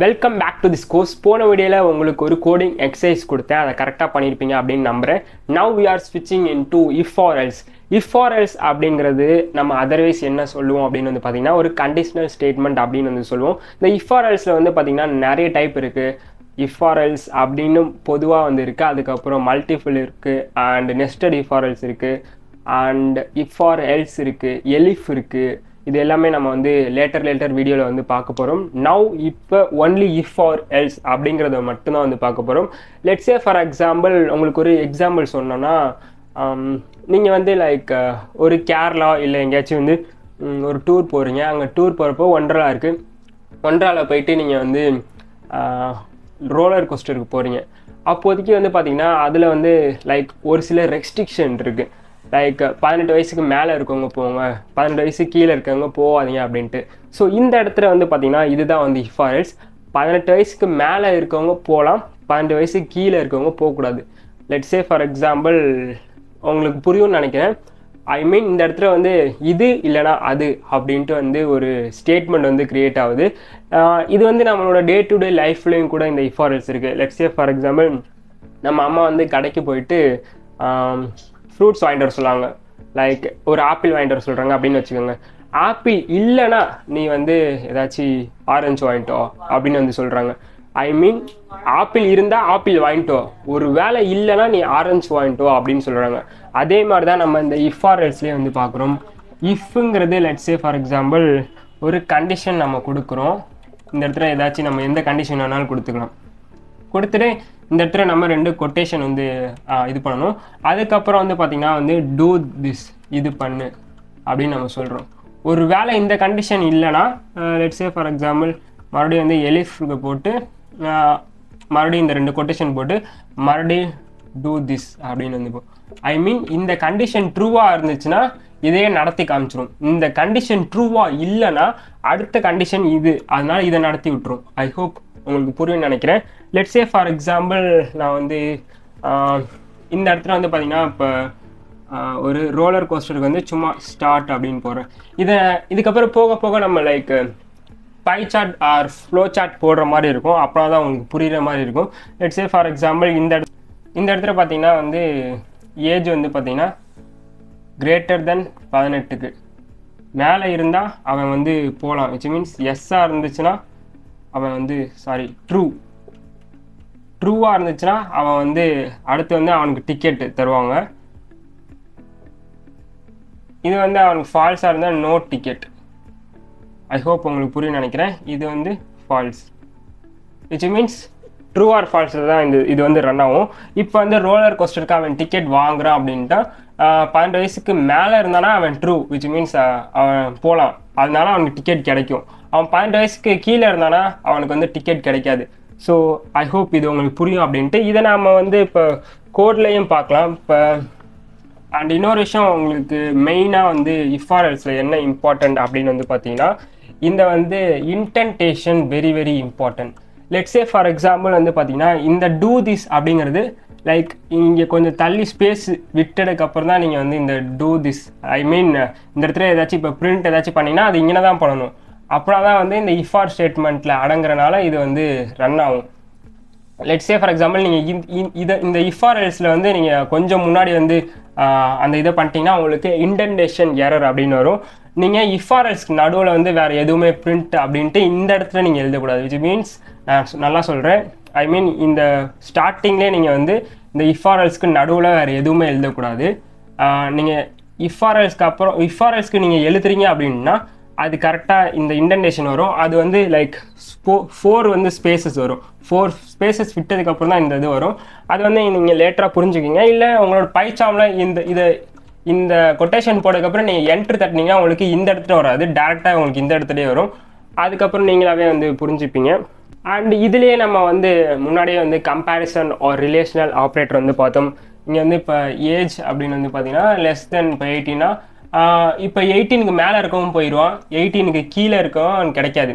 Welcome back to this course. போன வீடியோவில் உங்களுக்கு ஒரு கோடிங் எக்ஸசைஸ் கொடுத்தேன், அதை கரெக்டாக பண்ணியிருப்பீங்க அப்படின்னு நம்புகிறேன். நவ் வி ஆர் ஸ்விட்சிங் in to if or else. If or else அப்படிங்கிறது நம்ம அதர்வைஸ் என்ன சொல்லுவோம் அப்படின்னு வந்து பார்த்தீங்கன்னா ஒரு கண்டிஷனல் ஸ்டேட்மெண்ட் அப்படின்னு வந்து சொல்லுவோம். இந்த இஃப் ஆர் எல்ஸில் வந்து பார்த்தீங்கன்னா நிறைய டைப் இருக்குது. இஃப் ஆர் எல்ஸ் அப்படின்னு பொதுவாக வந்து இருக்குது, அதுக்கப்புறம் மல்டிபிள் இருக்குது, and nested if or else இருக்குது, அண்ட் இஃப் ஆர் எல்ஸ் இருக்குது, எலிஃப் இருக்குது. இது எல்லாமே நம்ம வந்து லேட்டர் வீடியோவில் வந்து பார்க்க போகிறோம். நவ் இப்போ ஒன்லி இஃப் ஆர் எல்ஸ் அப்படிங்கிறத மட்டும்தான் வந்து பார்க்க போகிறோம். லெட்ஸே ஃபார் எக்ஸாம்பிள் உங்களுக்கு ஒரு எக்ஸாம்பிள் சொன்னோன்னா, நீங்கள் வந்து லைக் ஒரு கேரளா இல்லை எங்கேயாச்சும் வந்து ஒரு டூர் போகிறீங்க. அங்கே டூர் போகிறப்போ ஒண்டர்லா இருக்குது. ஒண்டர்லாவில் போயிட்டு நீங்கள் வந்து ரோலர் கோஸ்டருக்கு போகிறீங்க. அப்போதைக்கு வந்து பார்த்திங்கன்னா அதில் வந்து லைக் ஒரு சில ரெஸ்ட்ரிக்ஷன் இருக்குது. லைக் 18 வயசுக்கு மேலே இருக்கவங்க போங்க, 18 வயசு கீழே இருக்கவங்க போகாதீங்க அப்படின்ட்டு. ஸோ இந்த இடத்துல வந்து பார்த்திங்கன்னா இதுதான் வந்து இஃப் ஆர் எல்ஸ். 18 வயசுக்கு மேலே இருக்கவங்க போகலாம், 12 வயசுக்கு கீழே இருக்கவங்க போகக்கூடாது. லெட்ஸே ஃபார் எக்ஸாம்பிள் உங்களுக்கு புரியும்னு நினைக்கிறேன். ஐ மீன் இந்த இடத்துல வந்து இது இல்லைனா அது அப்படின்ட்டு வந்து ஒரு ஸ்டேட்மெண்ட் வந்து க்ரியேட் ஆகுது. இது வந்து நம்மளோட டே டு டே லைஃப்லேயும் கூட இந்த இஃப் ஆர் எல்ஸ் இருக்குது. லெட்ஸே ஃபார் எக்ஸாம்பிள் நம்ம அம்மா வந்து கடைக்கு போயிட்டு ஃப்ரூட்ஸ் வாங்கிட்டு வர சொல்லுவாங்க. லைக் ஒரு ஆப்பிள் வாங்கிட்டு வர சொல்கிறாங்க அப்படின்னு வச்சுக்கோங்க. ஆப்பிள் இல்லைன்னா நீ வந்து ஏதாச்சும் ஆரஞ்சு வாங்கிட்டோ அப்படின்னு வந்து சொல்கிறாங்க. ஐ மீன் ஆப்பிள் இருந்தால் ஆப்பிள் வாங்கிட்டோ, ஒரு வேலை இல்லைன்னா நீ ஆரஞ்சு வாங்கிட்டோ அப்படின்னு சொல்கிறாங்க. அதே மாதிரி தான் நம்ம இந்த இஃப் ஆர் எல்ஸ்லேயே வந்து பார்க்குறோம். இஃப்ங்கிறது லெட்ஸே ஃபார் எக்ஸாம்பிள் ஒரு கண்டிஷன் நம்ம கொடுக்குறோம். இந்த இடத்துல ஏதாச்சும் நம்ம எந்த கண்டிஷன் வேணாலும் கொடுத்துக்கலாம். கொடுத்துட்டு இந்த இடத்துல நம்ம 2 கொட்டேஷன் வந்து இது பண்ணணும். அதுக்கப்புறம் வந்து பார்த்திங்கன்னா வந்து டூ திஸ், இது பண்ணு அப்படின்னு நம்ம சொல்கிறோம். ஒரு வேளை இந்த கண்டிஷன் இல்லைன்னா லெட்ஸே ஃபார் எக்ஸாம்பிள் மறுபடியும் வந்து எலிஃப்க்கு போட்டு மறுபடியும் இந்த 2 கொட்டேஷன் போட்டு மறுபடியும் டூ திஸ் அப்படின்னு வந்து ஐ மீன் இந்த கண்டிஷன் ட்ரூவாக இருந்துச்சுன்னா இதையே நடத்தி காமிச்சிடும். இந்த கண்டிஷன் ட்ரூவாக இல்லைன்னா அடுத்த கண்டிஷன் இது, அதனால இதை நடத்தி விட்டுரும். ஐ ஹோப் உங்களுக்கு புரியும்னு நினைக்கிறேன். லெட்ஸே ஃபார் எக்ஸாம்பிள் நான் வந்து இந்த இடத்துல வந்து பார்த்திங்கன்னா இப்போ ஒரு ரோலர் கோஸ்டருக்கு வந்து சும்மா ஸ்டார்ட் அப்படின்னு போகிறேன். இதுக்கப்புறம் போக போக நம்ம like pie chart or flow chart போடுற மாதிரி இருக்கும். அப்புறம் தான் உங்களுக்கு புரிகிற மாதிரி இருக்கும். லெட்ஸே ஃபார் எக்ஸாம்பிள் இந்த இடத்துல பார்த்திங்கன்னா வந்து ஏஜ் வந்து பார்த்திங்கன்னா கிரேட்டர் தென் 18க்கு மேலே இருந்தால் அவன் வந்து போகலாம். விச் மீன்ஸ் எஸ்ஸாக இருந்துச்சுன்னா அவன் வந்து ட்ரூவாக இருந்துச்சுன்னா அவன் வந்து அடுத்து வந்து அவனுக்கு டிக்கெட்டு தருவாங்க. இது வந்து அவனுக்கு ஃபால்ஸாக இருந்தால் நோ டிக்கெட். ஐ ஹோப் உங்களுக்கு புரியும் நினைக்கிறேன். இது வந்து false, which means true or ஃபால்ஸில் தான் இது வந்து ரன் ஆகும். இப்போ வந்து ரோலர் கோஸ்டருக்கு அவன் டிக்கெட் வாங்குறான் அப்படின்ட்டா 12 வயசுக்கு மேலே இருந்தானா அவன் ட்ரூ, விச் மீன்ஸ் அவன் போகலாம், அதனால அவனுக்கு டிக்கெட் கிடைக்கும். அவன் 12 வயசுக்கு கீழே இருந்தானா அவனுக்கு வந்து டிக்கெட் கிடைக்காது. ஸோ ஐ ஹோப் இது உங்களுக்கு புரியும் அப்படின்ட்டு. இதை நாம் வந்து இப்போ கோட்லேயும் பார்க்கலாம். இப்போ அண்ட் இன்னொரு விஷயம் உங்களுக்கு மெயினாக வந்து இஃப் ஆர் எல்ஸில் என்ன இம்பார்ட்டண்ட் அப்படின்னு வந்து பார்த்தீங்கன்னா இந்த வந்து indentation very very important. Let's say for example வந்து பார்த்தீங்கன்னா இந்த டூ திஸ் அப்படிங்கிறது லைக் இங்கே கொஞ்சம் தள்ளி ஸ்பேஸ் விட்டதுக்கப்புறம் தான் நீங்கள் வந்து இந்த டூ திஸ் ஐ மீன் இந்த இடத்துல ஏதாச்சும் இப்போ பிரிண்ட் ஏதாச்சும் பண்ணிங்கன்னா அது இங்கே தான் பண்ணணும். அப்புறம் தான் வந்து இந்த இஃப் ஆர் ஸ்டேட்மெண்ட்டில் அடங்குறனால இது வந்து ரன் ஆகும். லெட்ஸே ஃபார் எக்ஸாம்பிள் நீங்கள் இந்த இஃப் ஆர் எல்ஸில் வந்து நீங்கள் கொஞ்சம் முன்னாடி வந்து அந்த இதை பண்ணிட்டீங்கன்னா உங்களுக்கு இன்டென்டேஷன் எரர் அப்படின்னு வரும். நீங்கள் இஃப் ஆர் எல்ஸ்க்கு நடுவில் வந்து வேறு எதுவுமே பிரிண்ட் அப்படின்ட்டு இந்த இடத்துல நீங்கள் எழுதக்கூடாது. விச் மீன்ஸ் நான் நல்லா சொல்கிறேன், ஐ மீன் இந்த ஸ்டார்டிங்லேயே நீங்கள் வந்து இந்த இஃப் ஆர் எல்ஸ்க்கு நடுவில் வேறு எதுவுமே எழுதக்கூடாது. நீங்கள் இஃப் ஆர் எல்ஸ்க்கு அப்புறம் இஃப் ஆர் எல்ஸ்க்கு நீங்கள் எழுதுறீங்க அப்படின்னா அது கரெக்டாக இந்த இன்டென்டேஷன் வரும். அது வந்து லைக் 4 வந்து ஸ்பேசஸ் வரும். 4 ஸ்பேசஸ் விட்டதுக்கப்புறம் தான் இந்த இது வரும். அது வந்து நீங்கள் லேட்டராக புரிஞ்சுக்கிங்க. இல்லை உங்களோட பைச்சாமில் இந்த கொட்டேஷன் போட்டதுக்கப்புறம் நீங்கள் என்ட்ரு தட்டினீங்கன்னா உங்களுக்கு இந்த இடத்துல வராது, டேரெக்டாக உங்களுக்கு இந்த இடத்துலேயே வரும். அதுக்கப்புறம் நீங்களாவே வந்து புரிஞ்சுப்பீங்க. அண்ட் இதுலேயே நம்ம வந்து முன்னாடியே வந்து கம்பேரிசன் ஆர் ரிலேஷனல் ஆப்ரேட்டர் வந்து பார்த்தோம். இங்கே வந்து இப்போ ஏஜ் அப்படின்னு வந்து பார்த்தீங்கன்னா லெஸ் தென் இப்போ 18னா இப்போ 18க்கு மேலே இருக்கவும் போயிடுவான், 18க்கு கீழே இருக்கவும் கிடைக்காது.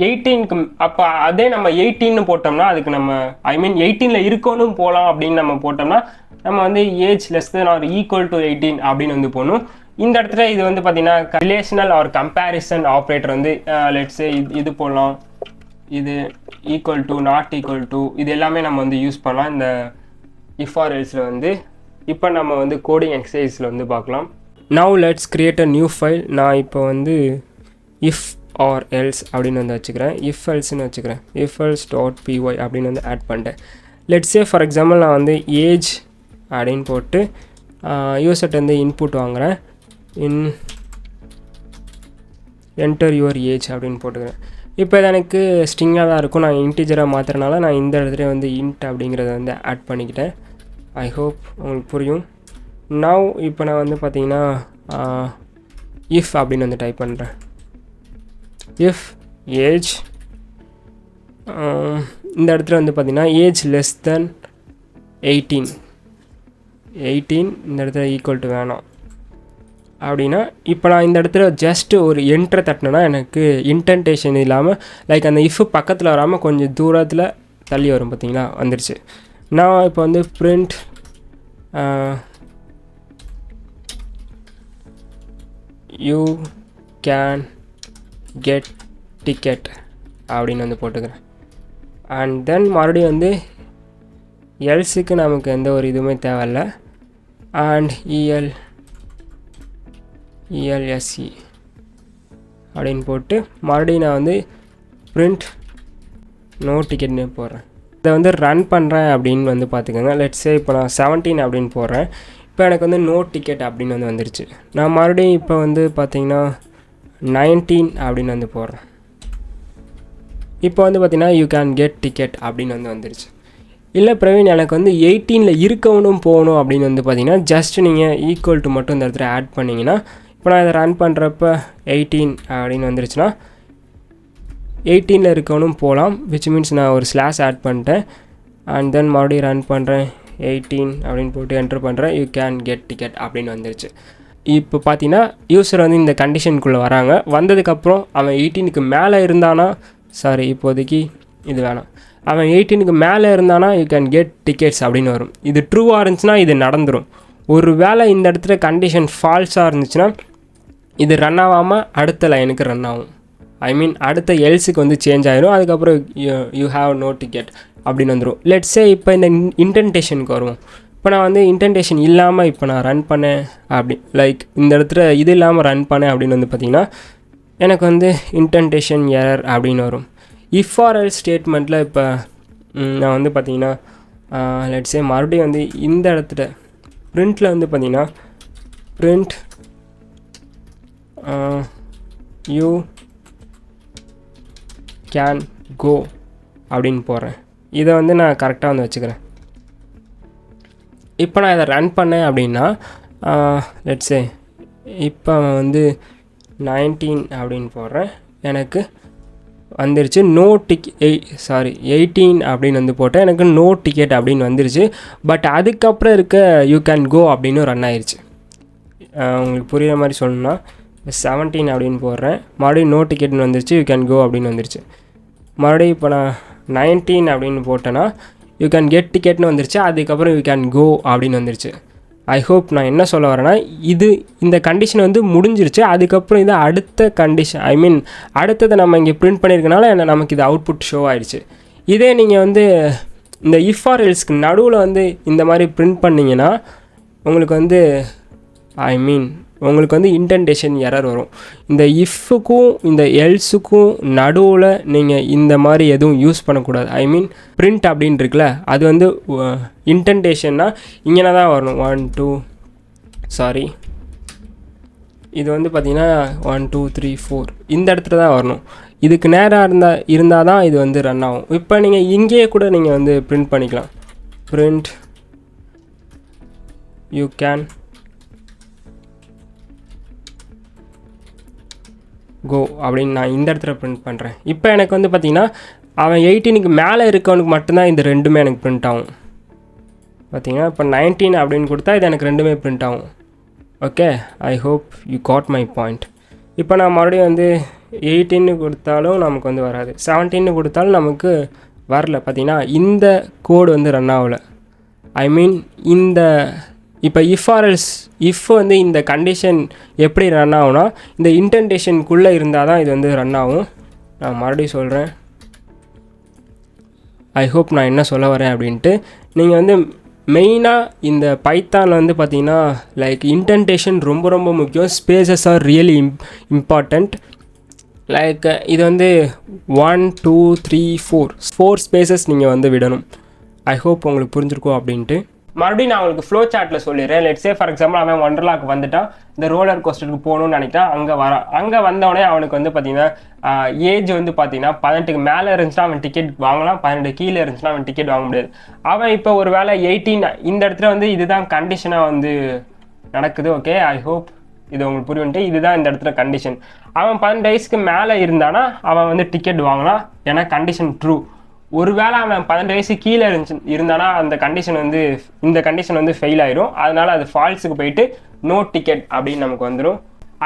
18க்கு அப்போ அதே நம்ம 18ன்னு போட்டோம்னா அதுக்கு நம்ம ஐ மீன் 18ல் இருக்கணும் போகலாம் அப்படின்னு நம்ம போட்டோம்னா நம்ம வந்து age less than or equal to 18 அப்படின்னு வந்து போகணும். இந்த இடத்துல இது வந்து பார்த்தீங்கன்னா ரிலேஷனல் ஆர் கம்பேரிசன் ஆப்ரேட்டர் வந்து லெட்ஸே இது போடலாம். இது equal to not equal to இது எல்லாமே நம்ம வந்து யூஸ் பண்ணலாம் இந்த இஃப் ஆர் எல்ஸில் வந்து. இப்போ நம்ம வந்து கோடிங் எக்ஸசைஸில் வந்து பார்க்கலாம். Now let's create a new file. நான் இப்போ வந்து இஃப் ஆர் எல்ஸ் அப்படின்னு வந்து வச்சுக்கிறேன், இஃப் எல்ஸ்ன்னு வச்சுக்கிறேன், இஃப் எல்ஸ் டாட் பிஒய் அப்படின்னு வந்து ஆட் பண்ணிட்டேன். லெட்ஸ் சே ஃபார் எக்ஸாம்பிள் நான் வந்து ஏஜ் அப்படின்னு போட்டு யூசர்ட்ட வந்து இன்புட் வாங்குகிறேன். என்டர் யுவர் ஏஜ் அப்படின்னு போட்டுக்கிறேன். இப்போ இது எனக்கு ஸ்ட்ரிங்காக தான் இருக்கும், நான் இன்டிஜராக மாற்றுறதுனால நான் இந்த இடத்துல வந்து இன்ட் அப்படிங்கிறத வந்து ஆட் பண்ணிக்கிட்டேன். ஐ ஹோப் உங்களுக்கு புரியும். நவ் இப்போ நான் வந்து பார்த்தீங்கன்னா இஃப் அப்படின்னு வந்து டைப் பண்ணுறேன். இஃப் ஏஜ் இந்த இடத்துல வந்து பார்த்திங்கன்னா ஏஜ் லெஸ் தென் 18 இந்த இடத்துல ஈக்குவல் டு வேணாம் அப்படின்னா, இப்போ நான் இந்த இடத்துல ஜஸ்ட்டு ஒரு என்ட்ரை தட்டினேன்னா எனக்கு இன்டென்டேஷன் இல்லாமல் லைக் அந்த இஃப் பக்கத்தில் வராமல் கொஞ்சம் தூரத்தில் தள்ளி வரும், பார்த்தீங்களா, வந்துருச்சு. நான் இப்போ வந்து print you can get ticket அப்படின்னு வந்து போட்டுக்கிறேன். அண்ட் தென் மறுபடியும் வந்து எல்ஸுக்கு நமக்கு எந்த ஒரு இதுவுமே தேவையில்லை. அண்ட் ELSE அப்படின்னு போட்டு மறுபடியும் நான் வந்து பிரிண்ட் நோ டிக்கெட்னு போடுறேன். இதை வந்து ரன் பண்ணுறேன் அப்படின்னு வந்து பார்த்துக்கோங்க. லெட்ஸே இப்போ நான் 17 அப்படின்னு போடுறேன். இப்போ எனக்கு வந்து நோ டிக்கெட் அப்படின்னு வந்து வந்துருச்சு. நான் மறுபடியும் இப்போ வந்து பார்த்திங்கன்னா 19 அப்படின்னு வந்து போடுறேன். இப்போ வந்து பார்த்திங்கன்னா யூ கேன் கெட் டிக்கெட் அப்படின்னு வந்து வந்துருச்சு. இல்லை பிரவீன், எனக்கு வந்து 18 இருக்கணும் போகணும் அப்படின்னு வந்து பார்த்திங்கன்னா ஜஸ்ட் நீங்கள் ஈக்குவல் டு மட்டும் இந்த இடத்துல ஆட் பண்ணிங்கன்னா, இப்போ நான் இதை ரன் பண்ணுறப்ப 18 அப்படின்னு வந்துருச்சுன்னா 18 இருக்கணும் போகலாம், விச் மீன்ஸ் நான் ஒரு ஸ்லாஷ் ஆட் பண்ணிட்டேன். அண்ட் தென் மறுபடியும் ரன் பண்ணுறேன், 18 அப்படின்னு போட்டு என்டர் பண்ணுறேன், யூ கேன் கெட் டிக்கெட் அப்படின்னு வந்துருச்சு. இப்போ பார்த்தீங்கன்னா யூஸர் வந்து இந்த கண்டிஷனுக்குள்ளே வராங்க. வந்ததுக்கப்புறம் அவன் 18க்கு மேலே இருந்தானா, சாரி இப்போதைக்கு இது வேணாம், அவன் 18க்கு மேலே இருந்தானா யூ கேன் கெட் டிக்கெட்ஸ் அப்படின்னு வரும். இது ட்ரூவாக இருந்துச்சுன்னா இது நடந்துடும். ஒரு வேளை இந்த இடத்துல கண்டிஷன் ஃபால்ஸாக இருந்துச்சுன்னா இது ரன் ஆகாமல் அடுத்த லைனுக்கு ரன் ஆகும். ஐ மீன் அடுத்த எல்ஸுக்கு வந்து சேஞ்ச் ஆகிடும். அதுக்கப்புறம் யூ ஹாவ் நோ டிக்கெட் அப்படின்னு வந்துடும். லெட்ஸே இப்போ இந்த இன்டென்டேஷனுக்கு வருவோம். இப்போ நான் வந்து இன்டென்டேஷன் இல்லாமல் இப்போ நான் ரன் பண்ணேன் அப்படி, லைக் இந்த இடத்துல இது இல்லாமல் ரன் பண்ணேன் அப்படின்னு வந்து பார்த்திங்கன்னா எனக்கு வந்து இன்டென்டேஷன் எரர் அப்படின்னு வரும். இஃப் ஆர் எல்ஸ் ஸ்டேட்மெண்ட்டில் இப்போ நான் வந்து பார்த்திங்கன்னா லெட்ஸே மறுபடியும் வந்து இந்த இடத்துல பிரிண்ட்டில் வந்து பார்த்திங்கன்னா பிரிண்ட் யூ கேன் கோ அப்படின்னு போடுறேன். இதை வந்து நான் கரெக்டாக வந்து வச்சுக்கிறேன். இப்போ நான் இதை ரன் பண்ணேன் அப்படின்னா லெட்ஸே இப்போ வந்து 19 அப்படின்னு போடுறேன், எனக்கு வந்துருச்சு நோ 18 அப்படின்னு வந்து போட்டேன், எனக்கு நோ டிக்கெட் அப்படின்னு வந்துருச்சு. பட் அதுக்கப்புறம் இருக்க யூ கேன் கோ அப்படின்னு ரன் ஆயிடுச்சு. உங்களுக்கு புரிகிற மாதிரி சொல்லணும்னா 17 அப்படின்னு போடுறேன், மறுபடியும் நோ டிக்கெட்னு வந்துருச்சு, யூ கேன் கோ அப்படின்னு வந்துருச்சு. மறுபடியும் இப்போ நான் 19 அப்படின்னு போட்டேன்னா யூ கேன் கெட் டிக்கெட்னு வந்துருச்சு, அதுக்கப்புறம் யூ கேன் கோ அப்படின்னு வந்துருச்சு. ஐ ஹோப் நான் என்ன சொல்ல வரேன்னா, இந்த கண்டிஷன் வந்து முடிஞ்சிருச்சு. அதுக்கப்புறம் இது அடுத்த கண்டிஷன், ஐ மீன் அடுத்ததை நம்ம இங்கே பிரிண்ட் பண்ணியிருக்கனால நமக்கு இது அவுட்புட் ஷோ ஆயிடுச்சு. இதே நீங்கள் வந்து இந்த இஃப் ஆர் எல்ஸ்க்கு நடுவில் வந்து இந்த மாதிரி பிரிண்ட் பண்ணிங்கன்னா உங்களுக்கு வந்து ஐ மீன் உங்களுக்கு வந்து இன்டென்டேஷன் எரர் வரும். இந்த இஃப்புக்கும் இந்த எல்ஸுக்கும் நடுவில் நீங்கள் இந்த மாதிரி எதுவும் யூஸ் பண்ணக்கூடாது. ஐ மீன் பிரிண்ட் அப்படின்னு இருக்குல்ல, அது வந்து இன்டென்டேஷன்னா இங்கே தான் வரணும். 1 2 சாரி இது வந்து பார்த்திங்கன்னா 1 2 3 4 இந்த இடத்துல தான் வரணும். இதுக்கு நேராக இருந்தால் தான் இது வந்து ரன் ஆகும். இப்போ நீங்கள் இங்கேயே கூட நீங்கள் வந்து பிரிண்ட் பண்ணிக்கலாம். பிரிண்ட் யூ கேன் கோ அப்படின்னு நான் இந்த இடத்துல பிரிண்ட் பண்ணுறேன். இப்போ எனக்கு வந்து பார்த்திங்கன்னா அவன் 18க்கு மேலே இருக்கவனுக்கு மட்டும்தான் இந்த ரெண்டுமே எனக்கு பிரிண்ட் ஆகும். பார்த்திங்கன்னா இப்போ 19 அப்படின்னு கொடுத்தா இது எனக்கு ரெண்டுமே பிரிண்ட் ஆகும். Okay, I hope you got my point. இப்போ நான் மறுபடியும் வந்து 18 கொடுத்தாலும் நமக்கு வந்து வராது, 17 கொடுத்தாலும் நமக்கு வரல. பார்த்திங்கன்னா இந்த கோடு வந்து ரன் ஆகலை. ஐ மீன் இந்த இப்போ இஃப் ஆர் எல்ஸ் இஃப் வந்து இந்த கண்டிஷன் எப்படி ரன் ஆகும்னா இந்த இன்டென்டேஷனுக்குள்ளே இருந்தால் தான் இது வந்து ரன் ஆகும். நான் மறுபடியும் சொல்கிறேன், ஐ ஹோப் நான் என்ன சொல்ல வரேன் அப்படின்ட்டு. நீங்கள் வந்து மெயினாக இந்த பைத்தானில் வந்து பார்த்தீங்கன்னா லைக் இன்டென்டேஷன் ரொம்ப ரொம்ப முக்கியம். Spaces are really important. Like இது வந்து 1 2 3 4 ஸ்பேசஸ் நீங்கள் வந்து விடணும். ஐ ஹோப் உங்களுக்கு புரிஞ்சிருக்கும் அப்படின்ட்டு. மறுபடியும் நான் உங்களுக்கு ஃப்ளோ சார்ட்டில் சொல்லிடுறேன். லெட்ஸே ஃபார் எக்ஸாம்பிள் அவன் ஒண்டர்லாக்கு வந்துட்டான், இந்த ரோலர் கோஸ்டருக்கு போகணும்னு நினைக்கிறான். அங்கே வந்தவொடனே அவனுக்கு வந்து பார்த்தீங்கன்னா ஏஜ் வந்து பார்த்தீங்கன்னா 18க்கு மேலே இருந்துச்சுன்னா அவன் டிக்கெட் வாங்கலாம், 18 கீழே இருந்துச்சுன்னா அவன் டிக்கெட் வாங்க முடியாது. அவன் இப்போ ஒரு வேளை 18 இந்த இடத்துல வந்து இதுதான் கண்டிஷனாக வந்து நடக்குது. ஓகே, ஐ ஹோப் இது உங்களுக்கு புரியுன்ட்டு. இதுதான் இந்த இடத்துல கண்டிஷன். அவன் 18 வயசுக்கு மேலே இருந்தானா அவன் வந்து டிக்கெட் வாங்கலாம், ஏன்னா கண்டிஷன் ட்ரூ. ஒருவேளை அவன் 18 வயசு கீழே இருந்தானா அந்த கண்டிஷன் வந்து இந்த கண்டிஷன் வந்து ஃபெயில் ஆயிரும். அதனால அது ஃபால்ஸுக்கு போயிட்டு நோ டிக்கெட் அப்படின்னு நமக்கு வந்துடும்.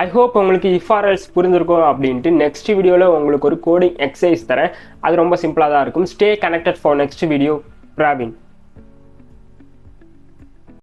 ஐ ஹோப் உங்களுக்கு இஃப்ஆர்எல்ஸ் புரிஞ்சிருக்கும் அப்படின்ட்டு. நெக்ஸ்ட் வீடியோவில் உங்களுக்கு ஒரு கோடிங் எக்ஸசைஸ் தரேன். அது ரொம்ப சிம்பிளாக தான் இருக்கும். Stay connected for next video. Praveen.